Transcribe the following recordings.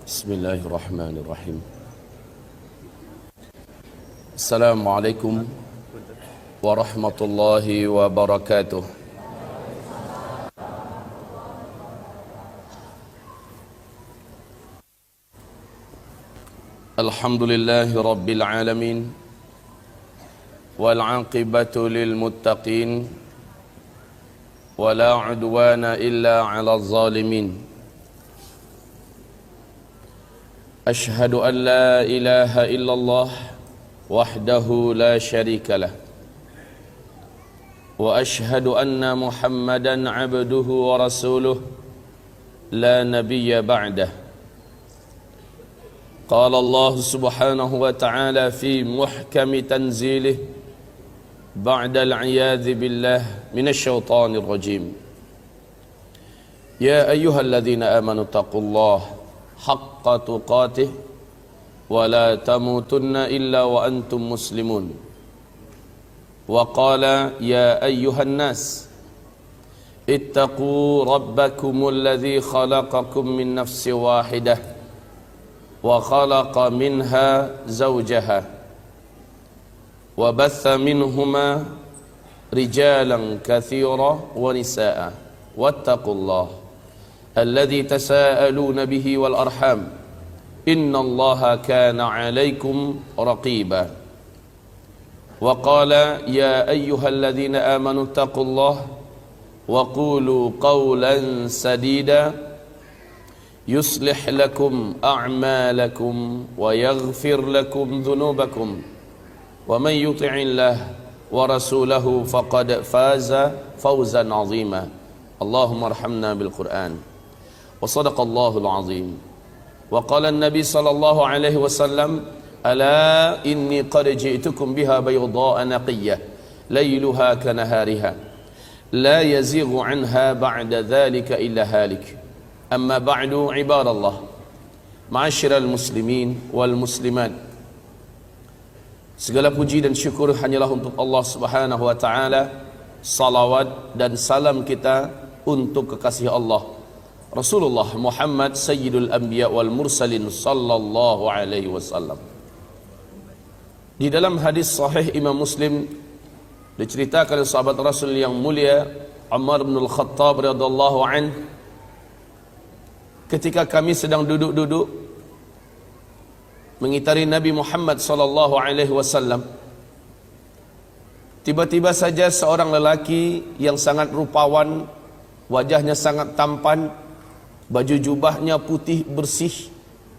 Bismillahirrahmanirrahim. Assalamualaikum warahmatullahi wabarakatuh. Alhamdulillahi rabbil alamin, wal aqibatu lil muttaqin, wala udwana illa 'alal zalimin. Ashhadu an la ilaha illallah wahdahu la syarika lah, wa ashhadu anna Muhammadan 'abduhu wa rasuluh la nabiyya ba'dah. Qala Allah subhanahu wa ta'ala fi muhkami tanzilih ba'da al-'iyadhi billah minasy syaithanir rajim. Ya ayyuhalladzina amanu taqullaha haqqa tuqatih wa la tamutunna illa wa antum muslimun. Wa qala ya ayyuhan nas ittaqu rabbakumul ladzi khalaqakum min nafsin wahidah wa khalaqa minha zawjaha wa batha minhuma rijalan katsira wa nisaa wattaqullaha alladzi tasaaluna bihi wal arham innallaha kana 'alaikum raqiba. Wa qala ya ayyuhalladzina amanu taqullaha wa qulu qawlan sadida yuslih lakum a'malakum wa yaghfir lakum dhunubakum wa man yuti'illah wa rasulahu faqad faza fawzan 'azima. Allahumma arhamna bil Qur'an. Wa sadaqallahul azim. Wa qala an-nabi sallallahu alaihi wasallam, ala inni qad ji'tukum biha bayda'a naqiyyah layluha kanahariha la yazighu anha ba'da dhalika illa halik. Amma ba'du, ibadallah, ma'asyiral muslimin wal muslimat, segala puji dan syukur hanyalah untuk Allah subhanahu wa ta'ala. Salawat dan salam kita untuk kekasih Allah Rasulullah Muhammad Sayyidul Anbiya wal Mursalin sallallahu alaihi wasallam. Di dalam hadis sahih Imam Muslim diceritakan oleh sahabat Rasul yang mulia Umar bin Al-Khattab radhiyallahu anhu, ketika kami sedang duduk-duduk mengitari Nabi Muhammad sallallahu alaihi wasallam, tiba-tiba saja seorang lelaki yang sangat rupawan, wajahnya sangat tampan, baju jubahnya putih bersih,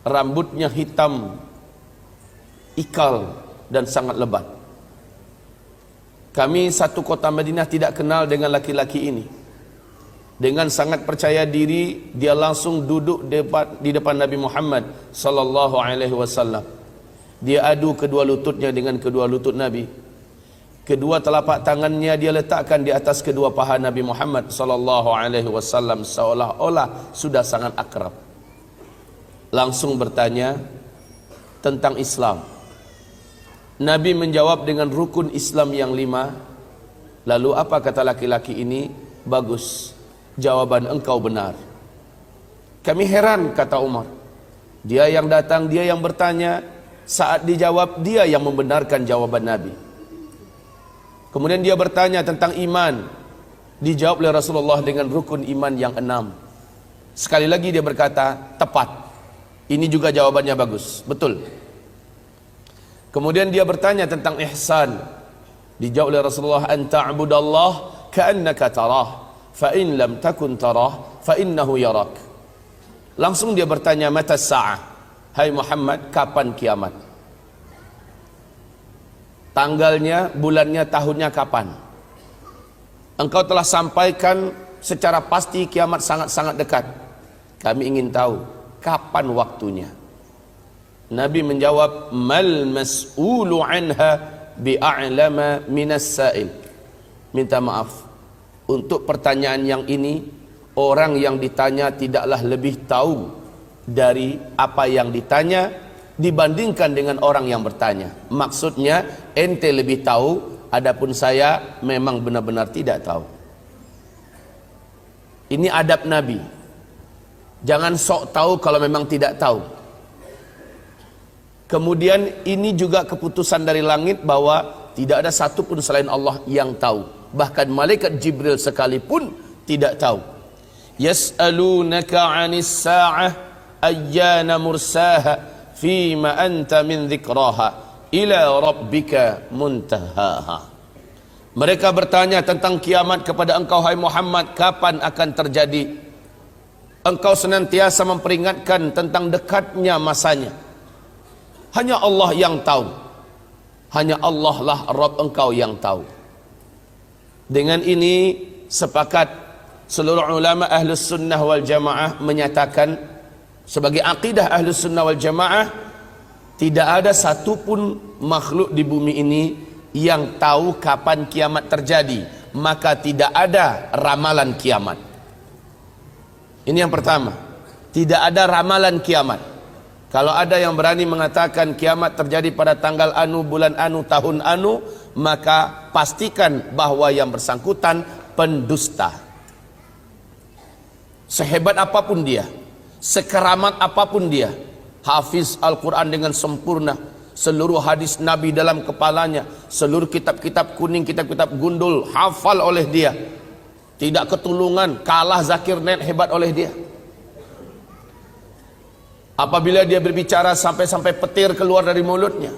rambutnya hitam ikal dan sangat lebat. Kami satu kota Madinah tidak kenal dengan laki-laki ini. Dengan sangat percaya diri, dia langsung duduk di depan Nabi Muhammad sallallahu alaihi wasallam. Dia adu kedua lututnya dengan kedua lutut Nabi. Kedua telapak tangannya dia letakkan di atas kedua paha Nabi Muhammad sallallahu alaihi wasallam, seolah-olah sudah sangat akrab. Langsung bertanya tentang Islam. Nabi menjawab dengan rukun Islam yang 5. Lalu apa kata laki-laki ini? Bagus, jawaban engkau benar. Kami heran, kata Umar. Dia yang datang, dia yang bertanya, saat dijawab dia yang membenarkan jawaban Nabi. Kemudian dia bertanya tentang iman. Dijawab oleh Rasulullah dengan rukun iman yang 6. Sekali lagi dia berkata, tepat. Ini juga jawabannya bagus, betul. Kemudian dia bertanya tentang ihsan. Dijawab oleh Rasulullah, an ta'budallah ka'annaka tarah, fa in lam takun tarah fa innahu yarak. Langsung dia bertanya, mata sa'ah, hai Muhammad, kapan kiamat? Tanggalnya, bulannya, tahunnya kapan? Engkau telah sampaikan secara pasti kiamat sangat-sangat dekat. Kami ingin tahu kapan waktunya. Nabi menjawab, mal mas'ulu anha bi'a'lama minas sa'il. Minta maaf, untuk pertanyaan yang ini, orang yang ditanya tidaklah lebih tahu dari apa yang ditanya dibandingkan dengan orang yang bertanya. Maksudnya ente lebih tahu, adapun saya memang benar-benar tidak tahu. Ini adab Nabi. Jangan sok tahu kalau memang tidak tahu. Kemudian ini juga keputusan dari langit bahwa tidak ada satu pun selain Allah yang tahu. Bahkan malaikat Jibril sekalipun tidak tahu. Yas'alunaka 'anis sa'ah ayyana mursaha fima anta min dzikraha ila rabbika muntahaha. Mereka bertanya tentang kiamat kepada engkau hai Muhammad, kapan akan terjadi? Engkau senantiasa memperingatkan tentang dekatnya masanya. Hanya Allah yang tahu. Hanya Allah lah Rabb engkau yang tahu. Dengan ini sepakat seluruh ulama Ahlus Sunnah wal Jamaah menyatakan sebagai akidah Ahlus Sunnah wal Jamaah, tidak ada satupun makhluk di bumi ini yang tahu kapan kiamat terjadi, maka tidak ada ramalan kiamat. Ini yang pertama, tidak ada ramalan kiamat. Kalau ada yang berani mengatakan kiamat terjadi pada tanggal anu, bulan anu, tahun anu, maka pastikan bahwa yang bersangkutan pendusta. Sehebat apapun dia, sekeramat apapun dia, hafiz Al-Quran dengan sempurna, seluruh hadis Nabi dalam kepalanya, seluruh kitab-kitab kuning, kitab-kitab gundul hafal oleh dia, tidak ketulungan, kalah Zakir Naik hebat oleh dia. Apabila dia berbicara sampai petir keluar dari mulutnya,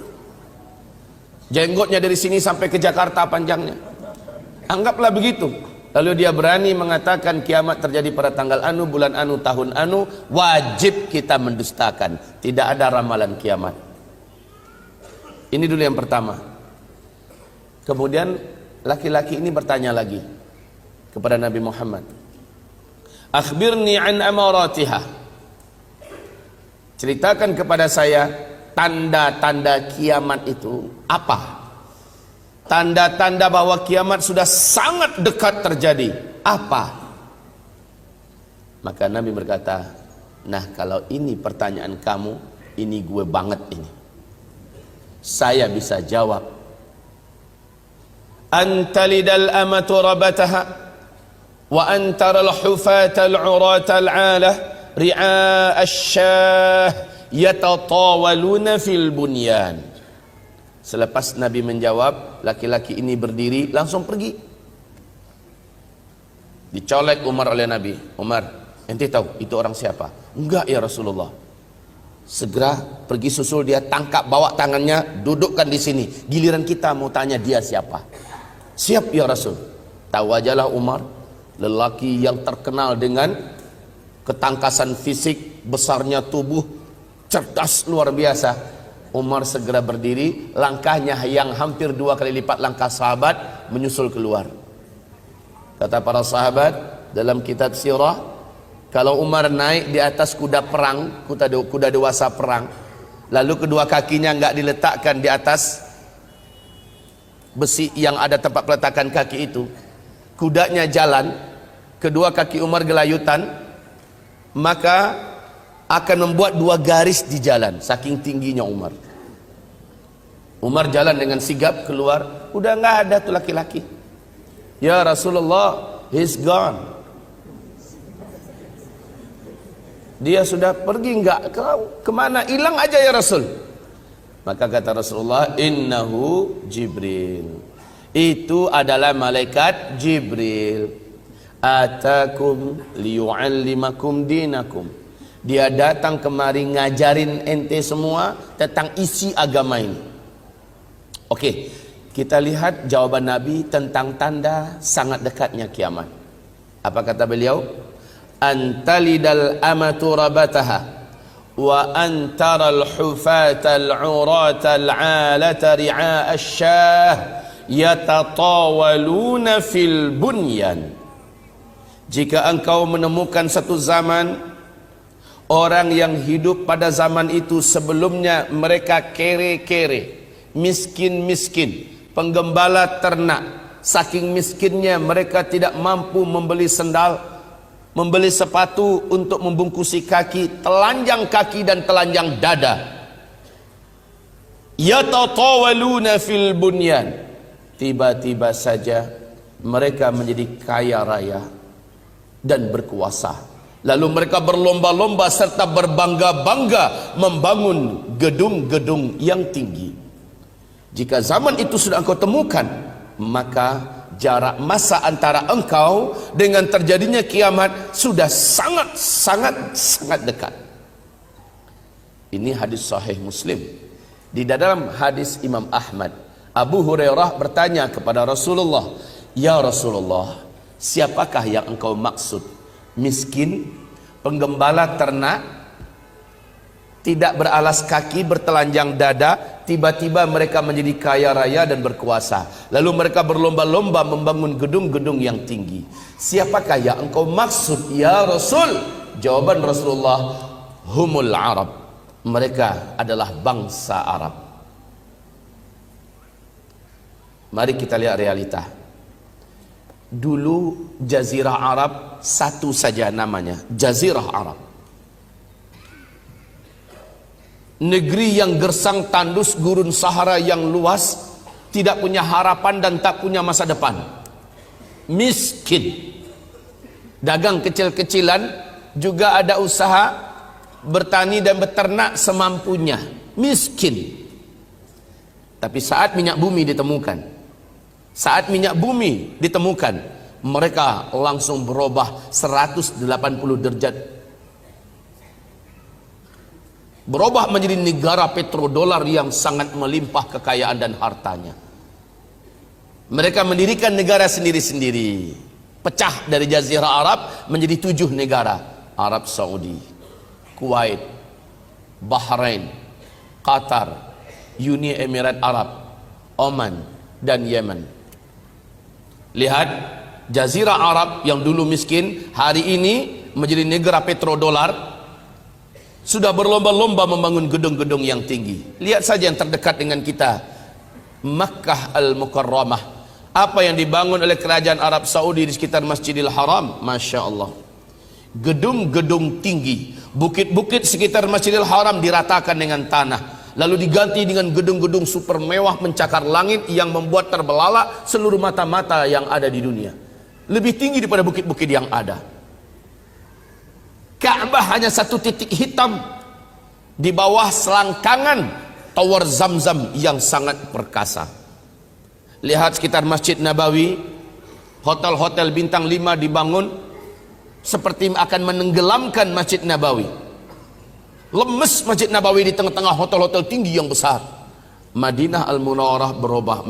jenggotnya dari sini sampai ke Jakarta panjangnya, anggaplah begitu. Lalu dia berani mengatakan kiamat terjadi pada tanggal anu, bulan anu, tahun anu, wajib kita mendustakan. Tidak ada ramalan kiamat. Ini dulu yang pertama. Kemudian laki-laki ini bertanya lagi kepada Nabi Muhammad, akhbirni an amaratiha, ceritakan kepada saya tanda-tanda kiamat itu apa? Tanda-tanda bahwa kiamat sudah sangat dekat terjadi apa? Maka Nabi berkata, nah kalau ini pertanyaan kamu, ini gue banget ini, saya bisa jawab. Antalidal amatu rabataha wa antaral hufatal uratal alah ri'a asyah yatatawaluna fil bunyan. Selepas Nabi menjawab, laki-laki ini berdiri langsung pergi. Dicolek Umar oleh Nabi. Umar, ente tahu itu orang siapa? Enggak ya Rasulullah. Segera pergi susul dia, tangkap, bawa tangannya, dudukkan di sini. Giliran kita mau tanya dia siapa. Siap ya Rasul. Tahu ajalah Umar, lelaki yang terkenal dengan ketangkasan fisik, besarnya tubuh, cerdas luar biasa. Umar segera berdiri, langkahnya yang hampir 2 kali lipat langkah sahabat, menyusul keluar. Kata para sahabat dalam kitab sirah, kalau Umar naik di atas kuda perang, kuda dewasa perang, lalu kedua kakinya enggak diletakkan di atas besi yang ada tempat peletakan kaki itu, kudanya jalan, kedua kaki Umar gelayutan, maka akan membuat 2 garis di jalan, saking tingginya Umar. Umar jalan dengan sigap keluar, udah nggak ada tuh laki-laki. Ya Rasulullah, he's gone. Dia sudah pergi, nggak kemana, hilang aja ya Rasul. Maka kata Rasulullah, innahu Jibril, itu adalah malaikat Jibril, atakum liyu'allimakum dinakum. Dia datang kemari ngajarin ente semua tentang isi agama ini. Oke, kita lihat jawaban Nabi tentang tanda sangat dekatnya kiamat. Apa kata beliau? Antalidal amatu rabataha wa antaral hufatal uratal alata ri'a asyah yatatawaluna fil bunyan. Jika engkau menemukan satu zaman, orang yang hidup pada zaman itu sebelumnya mereka kere-kere, miskin-miskin, penggembala ternak, saking miskinnya mereka tidak mampu membeli sendal, membeli sepatu untuk membungkusi kaki, telanjang kaki dan telanjang dada. Yatatawaluna fil bunyan. Tiba-tiba saja mereka menjadi kaya raya dan berkuasa. Lalu mereka berlomba-lomba serta berbangga-bangga membangun gedung-gedung yang tinggi. Jika zaman itu sudah engkau temukan, maka jarak masa antara engkau dengan terjadinya kiamat sudah sangat dekat. Ini hadis sahih Muslim. Di dalam hadis Imam Ahmad, Abu Hurairah bertanya kepada Rasulullah, "Ya Rasulullah, siapakah yang engkau maksud? Miskin, penggembala ternak, tidak beralas kaki, bertelanjang dada, tiba-tiba mereka menjadi kaya raya dan berkuasa. Lalu mereka berlomba-lomba membangun gedung-gedung yang tinggi. Siapakah yang engkau maksud ya Rasul?" Jawaban Rasulullah, "Humul Arab." Mereka adalah bangsa Arab. Mari kita lihat realita. Dulu Jazirah Arab satu saja namanya, Jazirah Arab. Negeri yang gersang tandus gurun Sahara yang luas, tidak punya harapan dan tak punya masa depan. Miskin. Dagang kecil-kecilan, juga ada usaha bertani dan beternak semampunya. Miskin. Tapi saat minyak bumi ditemukan, mereka langsung berubah 180 derajat. Berubah menjadi negara petrodolar yang sangat melimpah kekayaan dan hartanya. Mereka mendirikan negara sendiri-sendiri. Pecah dari Jazirah Arab menjadi 7 negara. Arab Saudi, Kuwait, Bahrain, Qatar, Uni Emirat Arab, Oman, dan Yemen. Lihat, Jazirah Arab yang dulu miskin, hari ini menjadi negara petrodolar, sudah berlomba-lomba membangun gedung-gedung yang tinggi. Lihat saja yang terdekat dengan kita, Makkah Al-Mukarramah. Apa yang dibangun oleh kerajaan Arab Saudi di sekitar Masjidil Haram, Masya Allah. Gedung-gedung tinggi, bukit-bukit sekitar Masjidil Haram diratakan dengan tanah, lalu diganti dengan gedung-gedung super mewah mencakar langit yang membuat terbelalak seluruh mata-mata yang ada di dunia. Lebih tinggi daripada bukit-bukit yang ada. Ka'bah hanya satu titik hitam di bawah selangkangan Tower Zamzam yang sangat perkasa. Lihat sekitar Masjid Nabawi, hotel-hotel bintang 5 dibangun seperti akan menenggelamkan Masjid Nabawi. Lemes Masjid Nabawi di tengah-tengah hotel-hotel tinggi yang besar. Madinah Al-Munawwarah berubah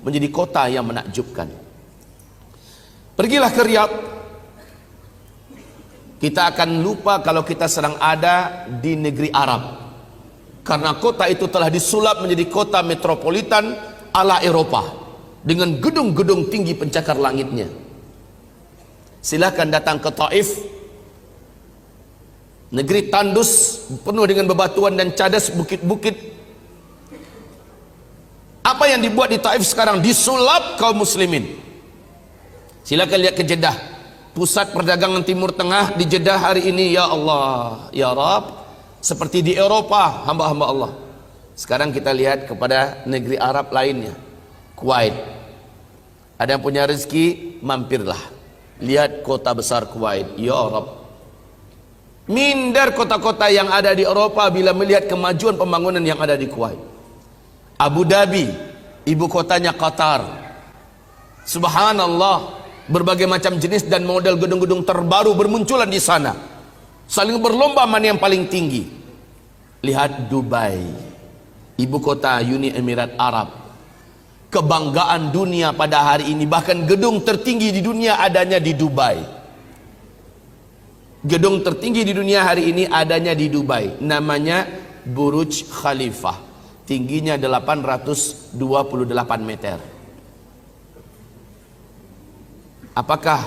menjadi kota yang menakjubkan. Pergilah ke Riyadh, kita akan lupa kalau kita sedang ada di negeri Arab, karena kota itu telah disulap menjadi kota metropolitan ala Eropa dengan gedung-gedung tinggi pencakar langitnya. Silahkan datang ke Taif, negeri tandus penuh dengan bebatuan dan cadas bukit-bukit. Apa yang dibuat di Taif sekarang disulap kaum muslimin. Silakan lihat ke Jeddah, pusat perdagangan Timur Tengah di Jeddah hari ini. Ya Allah, ya Rab, seperti di Eropa hamba-hamba Allah. Sekarang kita lihat kepada negeri Arab lainnya, Kuwait. Ada yang punya rezeki, mampirlah. Lihat kota besar Kuwait, ya Rab. Minder kota-kota yang ada di Eropa bila melihat kemajuan pembangunan yang ada di Kuwait. Abu Dhabi, ibu kotanya Qatar. Subhanallah, berbagai macam jenis dan model gedung-gedung terbaru bermunculan di sana. Saling berlomba mana yang paling tinggi. Lihat Dubai, ibu kota Uni Emirat Arab. Kebanggaan dunia pada hari ini, bahkan gedung tertinggi di dunia adanya di Dubai. Gedung tertinggi di dunia hari ini adanya di Dubai, namanya Burj Khalifah, tingginya 828 meter. Apakah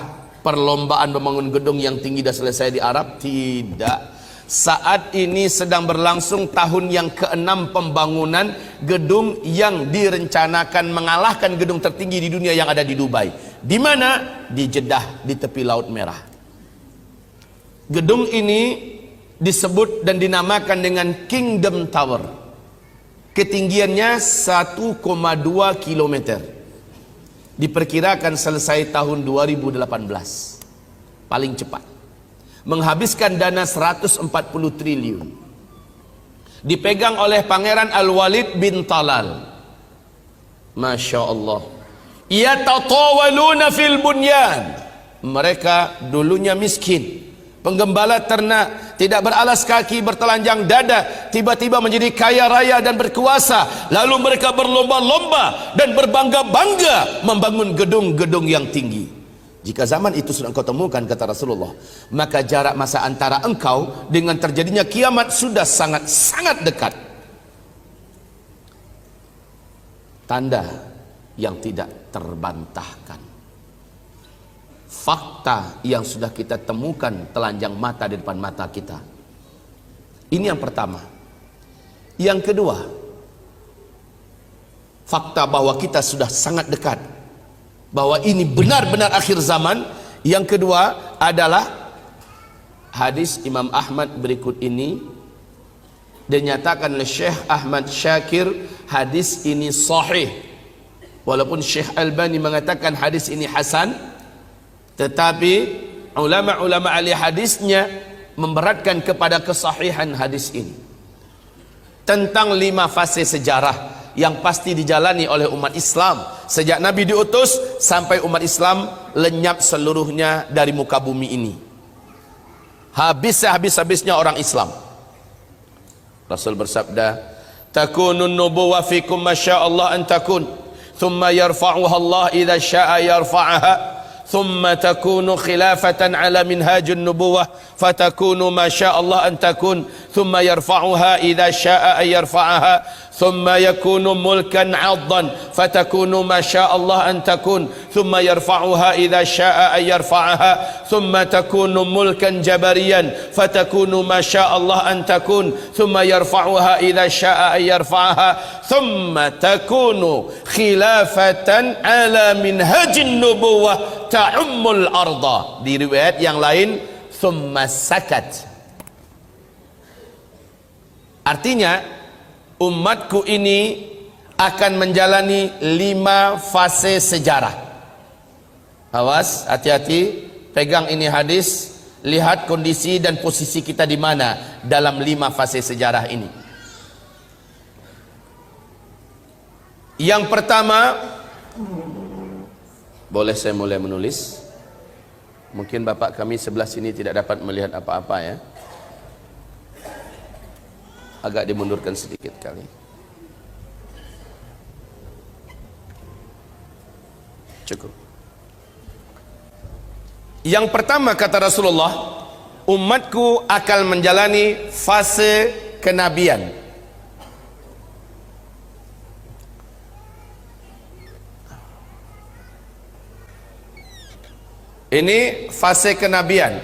perlombaan membangun gedung yang tinggi sudah selesai di Arab? Tidak. Saat ini sedang berlangsung tahun yang ke-6 pembangunan gedung yang direncanakan mengalahkan gedung tertinggi di dunia yang ada di Dubai. Di mana? Di Jeddah, di tepi Laut Merah. Gedung ini disebut dan dinamakan dengan Kingdom Tower. Ketinggiannya 1,2 km. Diperkirakan selesai tahun 2018. Paling cepat. menghabiskan dana 140 triliun, dipegang oleh Pangeran Al-Walid bin Talal. Masya Allah. Yatatawaluna fil bunyan. Mereka dulunya miskin, penggembala ternak, tidak beralas kaki, bertelanjang dada, tiba-tiba menjadi kaya raya dan berkuasa. Lalu mereka berlomba-lomba dan berbangga-bangga membangun gedung-gedung yang tinggi. Jika zaman itu sudah engkau temukan, kata Rasulullah, maka jarak masa antara engkau dengan terjadinya kiamat sudah sangat-sangat dekat. Tanda yang tidak terbantahkan, fakta yang sudah kita temukan telanjang mata di depan mata kita. Ini yang pertama. Yang kedua, fakta bahwa kita sudah sangat dekat, bahwa ini benar-benar akhir zaman. Yang kedua adalah hadis Imam Ahmad berikut ini, dinyatakan oleh Syekh Ahmad Syakir, hadis ini sahih. Walaupun Syekh Albani mengatakan hadis ini hasan, tetapi ulama-ulama ahli hadisnya memberatkan kepada kesahihan hadis ini. Tentang 5 fase sejarah yang pasti dijalani oleh umat Islam sejak Nabi diutus sampai umat Islam lenyap seluruhnya dari muka bumi ini. Habis-habisnya orang Islam. Rasul bersabda, takunun nubuwah fikum masyaallah an takun, thumma yarfa'uha Allah idza syaa yarfa'aha, ثم تكون خلافة على منهاج النبوة فتكون ما شاء الله أن تكون ثم يرفعها إذا شاء أن يرفعها ثم يكون ملكا عضا فتكون ما شاء الله أن تكون ثم يرفعها إذا شاء أن يرفعها ثم تكون ملكا جبريا فتكون ما شاء الله أن تكون ثم يرفعها إذا شاء أن يرفعها ثم تكون خلافة على منهاج النبوة ta'ummul arda. Di riwayat yang lain thumma sakat. Artinya umatku ini akan menjalani 5 fase sejarah. Awas, hati-hati, pegang ini hadis, lihat kondisi dan posisi kita di mana dalam 5 fase sejarah ini. Yang pertama, boleh saya mulai menulis? Mungkin bapak kami sebelah sini tidak dapat melihat apa-apa ya. Agak dimundurkan sedikit kali. Cukup. Yang pertama kata Rasulullah, umatku akan menjalani fase kenabian. Ini fase kenabian,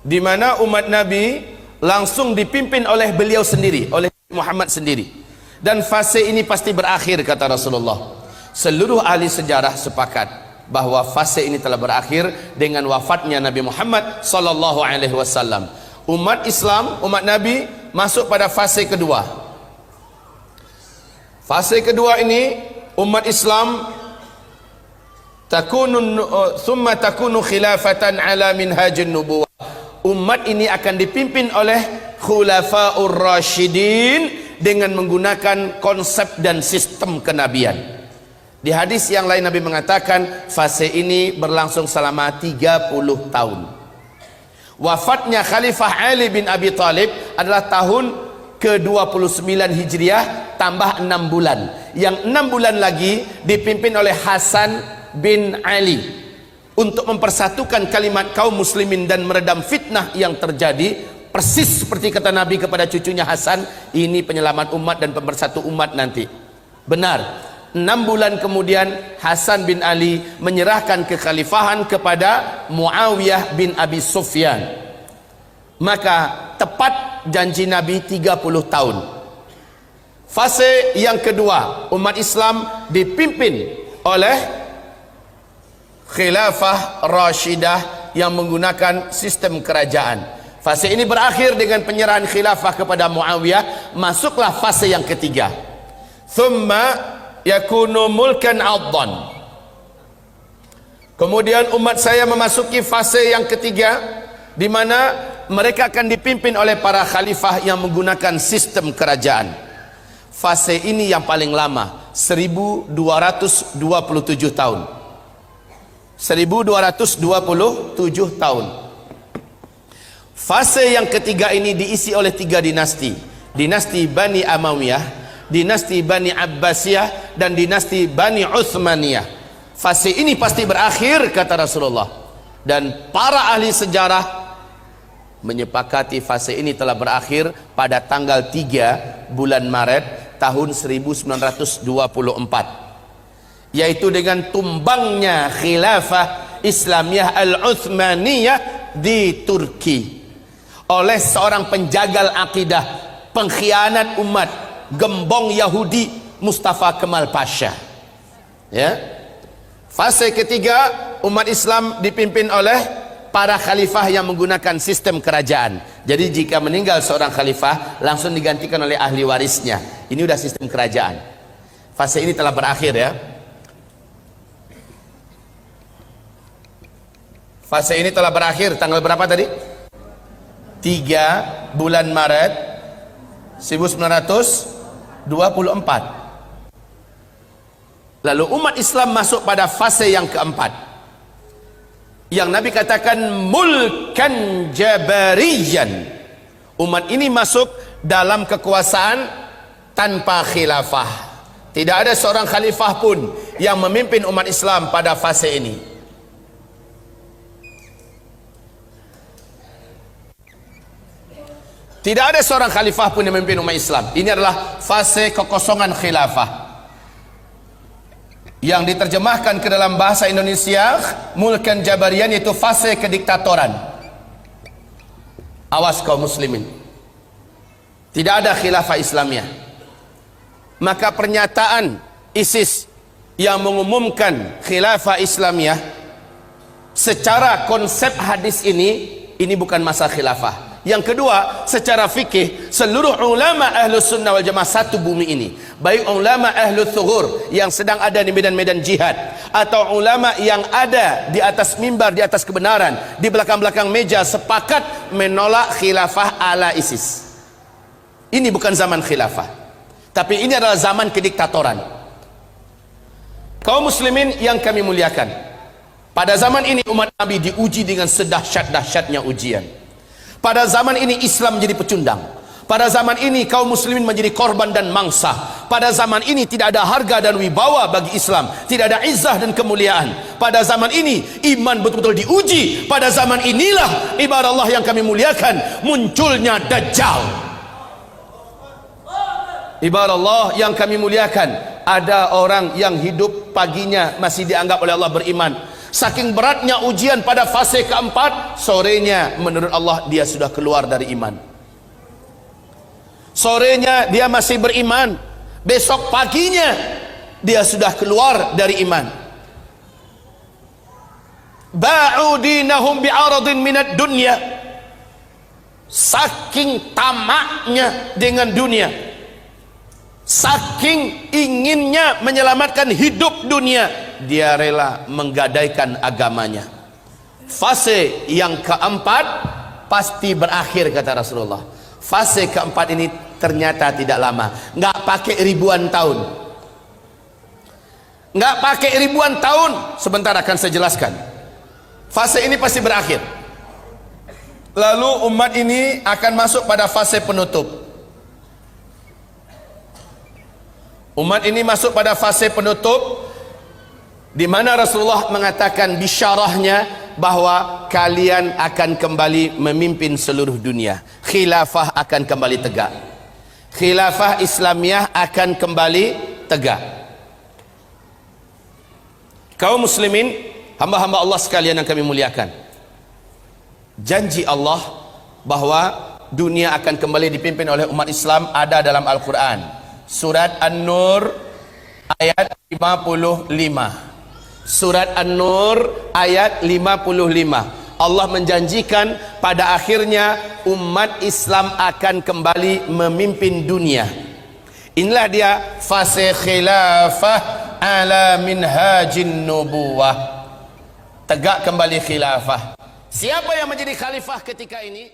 di mana umat Nabi langsung dipimpin oleh beliau sendiri, oleh Muhammad sendiri. Dan fase ini pasti berakhir kata Rasulullah. Seluruh ahli sejarah sepakat bahwa fase ini telah berakhir dengan wafatnya Nabi Muhammad sallallahu alaihi wasallam. Umat Islam, umat Nabi masuk pada fase kedua. Fase kedua ini umat Islam thumma takunu khilafatan ala minhajin nubuwah. Umat ini akan dipimpin oleh khulafaur rasyidin dengan menggunakan konsep dan sistem kenabian. Di hadis yang lain Nabi mengatakan fase ini berlangsung selama 30 tahun. Wafatnya Khalifah Ali bin Abi Thalib adalah tahun ke-29 Hijriah tambah 6 bulan. Yang 6 bulan lagi dipimpin oleh Hasan bin Ali untuk mempersatukan kalimat kaum muslimin dan meredam fitnah yang terjadi. Persis seperti kata Nabi kepada cucunya Hasan, ini penyelamat umat dan pemersatu umat nanti. Benar, 6 bulan kemudian Hasan bin Ali menyerahkan kekhalifahan kepada Muawiyah bin Abi Sufyan. Maka tepat janji Nabi 30 tahun. Fase yang kedua, umat Islam dipimpin oleh khilafah rasyidah yang menggunakan sistem kerajaan. Fase ini berakhir dengan penyerahan khilafah kepada Muawiyah. Masuklah fase yang ketiga, thumma yakunu mulkan addan. Kemudian umat saya memasuki fase yang ketiga, di mana mereka akan dipimpin oleh para khalifah yang menggunakan sistem kerajaan. Fase ini yang paling lama, 1227 tahun. 1227 tahun. Fase yang ketiga ini diisi oleh 3 dinasti. Dinasti Bani Amawiyah, dinasti Bani Abbasiyah, dan dinasti Bani Uthmaniyah. Fase ini pasti berakhir, kata Rasulullah. Dan para ahli sejarah menyepakati fase ini telah berakhir pada tanggal 3 bulan Maret tahun 1924, yaitu dengan tumbangnya khilafah Islamiyah Al-Uthmaniyah di Turki oleh seorang penjagal akidah, pengkhianat umat, gembong Yahudi, Mustafa Kemal Pasha. Ya. Fase ketiga, umat Islam dipimpin oleh para khalifah yang menggunakan sistem kerajaan. Jadi jika meninggal seorang khalifah, langsung digantikan oleh ahli warisnya. Ini udah sistem kerajaan. Fase ini telah berakhir, ya. Fase ini telah berakhir tanggal berapa tadi? 3 bulan Maret 1924. Lalu umat Islam masuk pada fase yang keempat, yang Nabi katakan mulkan jabariyan. Umat ini masuk dalam kekuasaan tanpa khilafah. Tidak ada seorang khalifah pun yang memimpin umat Islam pada fase ini. Tidak ada seorang khalifah pun yang memimpin umat Islam. Ini adalah fase kekosongan khilafah, yang diterjemahkan ke dalam bahasa Indonesia mulkan jabarian, yaitu fase kediktatoran. Awas kaum muslimin, tidak ada khilafah Islamiyah. Maka pernyataan ISIS yang mengumumkan khilafah Islamiyah, secara konsep hadis ini bukan masa khilafah. Yang kedua, secara fikih, seluruh ulama ahlus sunnah wal jamaah satu bumi ini, baik ulama ahlus thughur yang sedang ada di medan-medan jihad, atau ulama yang ada di atas mimbar, di atas kebenaran, di belakang-belakang meja, sepakat menolak khilafah ala ISIS. Ini bukan zaman khilafah, tapi ini adalah zaman kediktatoran. Kaum muslimin yang kami muliakan, pada zaman ini umat Nabi diuji dengan sedahsyat-dahsyatnya ujian. Pada zaman ini Islam menjadi pecundang. Pada zaman ini kaum muslimin menjadi korban dan mangsa. Pada zaman ini tidak ada harga dan wibawa bagi Islam, tidak ada izzah dan kemuliaan. Pada zaman ini iman betul-betul diuji. Pada zaman inilah, ibarat Allah yang kami muliakan, munculnya Dajjal. Ibarat Allah yang kami muliakan, ada orang yang hidup paginya masih dianggap oleh Allah beriman. Saking beratnya ujian pada fase keempat, sorenya menurut Allah dia sudah keluar dari iman. Sorenya dia masih beriman, besok paginya dia sudah keluar dari iman. Ba'u dinahum bi'aradin minad dunya. Saking tamaknya dengan dunia, saking inginnya menyelamatkan hidup dunia, dia rela menggadaikan agamanya. Fase yang keempat pasti berakhir, kata Rasulullah. Fase keempat ini ternyata tidak lama, nggak pakai ribuan tahun, nggak pakai ribuan tahun. Sebentar akan saya jelaskan. Fase ini pasti berakhir. Lalu umat ini akan masuk pada fase penutup. Umat ini masuk pada fase penutup, di mana Rasulullah mengatakan bisyarahnya bahwa kalian akan kembali memimpin seluruh dunia. Khilafah akan kembali tegak. Khilafah Islamiyah akan kembali tegak. Kaum muslimin, hamba-hamba Allah sekalian yang kami muliakan, janji Allah bahwa dunia akan kembali dipimpin oleh umat Islam ada dalam Al-Quran. Surat An-Nur ayat 55. Surat An-Nur ayat 55. Allah menjanjikan pada akhirnya umat Islam akan kembali memimpin dunia. Inilah dia fase khilafah ala minhajin nubuwah. tegak kembali khilafah. Siapa yang menjadi khalifah ketika ini?